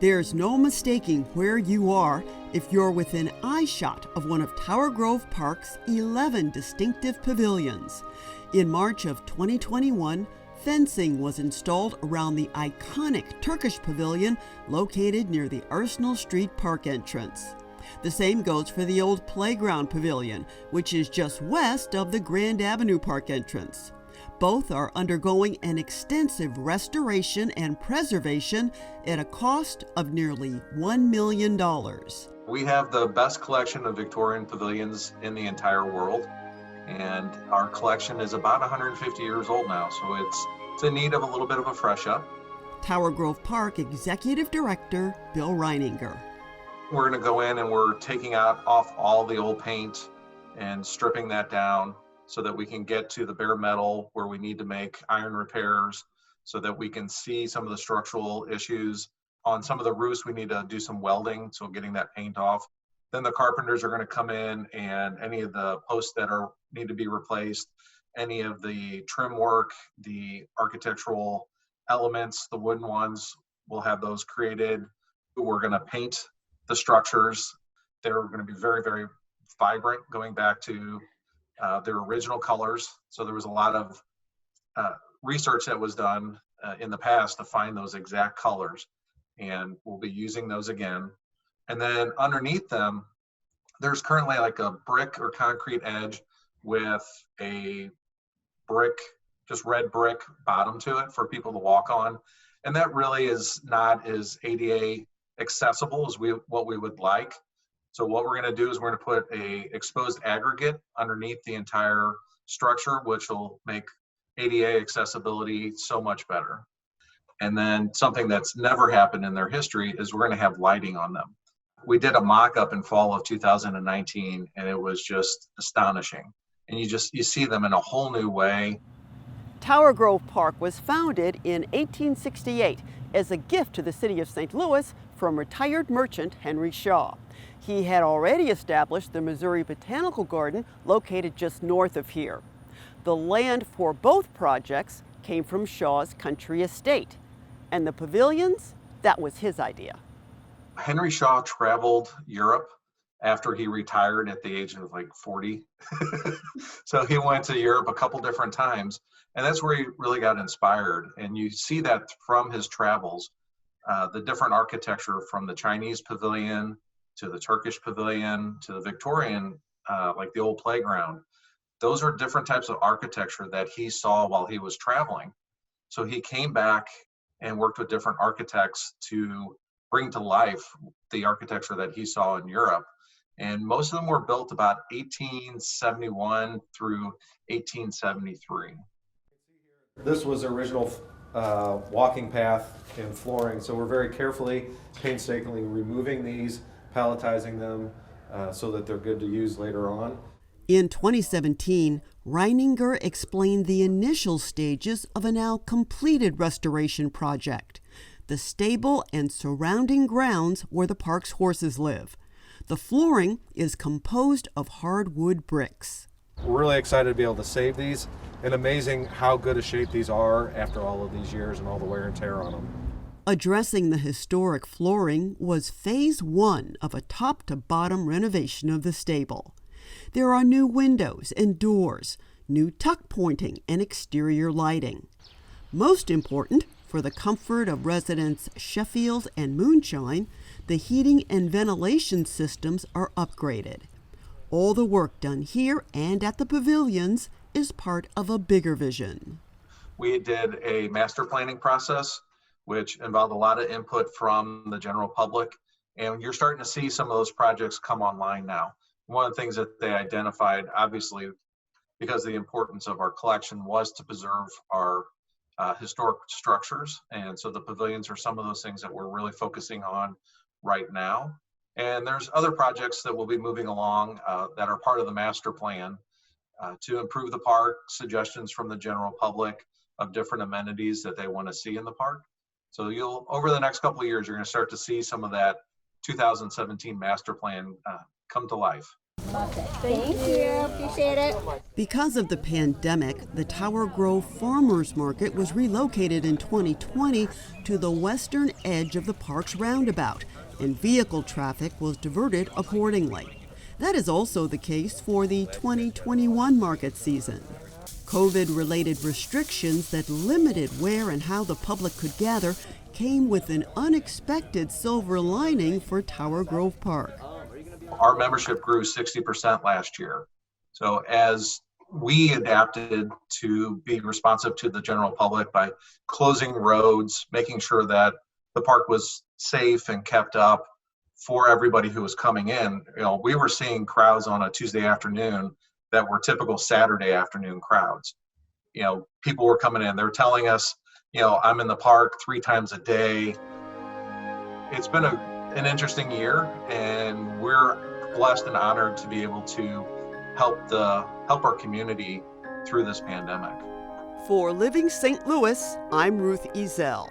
There's no mistaking where you are if you're within eyeshot of one of Tower Grove Park's 11 distinctive pavilions. In March of 2021, fencing was installed around the iconic Turkish pavilion located near the Arsenal Street Park entrance. The same goes for the old Playground Pavilion, which is just west of the Grand Avenue Park entrance. Both are undergoing an extensive restoration and preservation at a cost of nearly $1 million. We have the best collection of Victorian pavilions in the entire world, and our collection is about 150 years old now, so it's in need of a little bit of a fresh up. Tower Grove Park Executive Director Bill Reininger. We're going to go in and we're taking off all the old paint and stripping that down, so that we can get to the bare metal where we need to make iron repairs, so that we can see some of the structural issues. On some of the roofs, we need to do some welding, so getting that paint off. Then the carpenters are going to come in, and any of the posts that need to be replaced, any of the trim work, the architectural elements, the wooden ones, we'll have those created. We're going to paint the structures. They're going to be very, very vibrant, going back to their original colors. So there was a lot of research that was done in the past to find those exact colors, and we'll be using those again. And then underneath them, there's currently like a brick or concrete edge with a brick, just red brick bottom to it for people to walk on. And that really is not as ADA accessible as what we would like. So what we're going to do is we're going to put a exposed aggregate underneath the entire structure, which will make ADA accessibility so much better. And then something that's never happened in their history is we're going to have lighting on them. We did a mock-up in fall of 2019, and it was just astonishing. And you see them in a whole new way. Tower Grove Park was founded in 1868 as a gift to the city of St. Louis from retired merchant Henry Shaw. He had already established the Missouri Botanical Garden located just north of here. The land for both projects came from Shaw's country estate, and the pavilions, that was his idea. Henry Shaw traveled Europe after he retired at the age of like 40. So he went to Europe a couple different times, and that's where he really got inspired. And you see that from his travels, the different architecture from the Chinese pavilion to the Turkish pavilion to the Victorian, like the old playground. Those are different types of architecture that he saw while he was traveling. So he came back and worked with different architects to bring to life the architecture that he saw in Europe. And most of them were built about 1871 through 1873. This was original walking path and flooring, so we're very carefully, painstakingly removing these, palletizing them so that they're good to use later on. In 2017, Reininger explained the initial stages of a now completed restoration project, the stable and surrounding grounds where the park's horses live. The flooring is composed of hardwood bricks. We're really excited to be able to save these, and amazing how good a shape these are after all of these years and all the wear and tear on them. Addressing the historic flooring was phase one of a top-to-bottom renovation of the stable. There are new windows and doors, new tuck pointing and exterior lighting. Most important, for the comfort of residents Sheffield and Moonshine, the heating and ventilation systems are upgraded. All the work done here and at the pavilions is part of a bigger vision. We did a master planning process, which involved a lot of input from the general public, and you're starting to see some of those projects come online now. One of the things that they identified, obviously, because of the importance of our collection, was to preserve our historic structures. And so the pavilions are some of those things that we're really focusing on right now. And there's other projects that will be moving along that are part of the master plan to improve the park, suggestions from the general public of different amenities that they want to see in the park. So over the next couple of years, you're going to start to see some of that 2017 master plan come to life. Thank you. Appreciate it. Because of the pandemic, the Tower Grove Farmers Market was relocated in 2020 to the western edge of the park's roundabout, and vehicle traffic was diverted accordingly. That is also the case for the 2021 market season. COVID-related restrictions that limited where and how the public could gather came with an unexpected silver lining for Tower Grove Park. Our membership grew 60% last year. So as we adapted to be responsive to the general public by closing roads, making sure that the park was safe and kept up for everybody who was coming in, we were seeing crowds on a Tuesday afternoon that were typical Saturday afternoon crowds. People were coming in, they're telling us, I'm in the park 3 times a day. It's been an interesting year, and we're blessed and honored to be able to help our community through this pandemic. For Living St. Louis, I'm Ruth Ezel.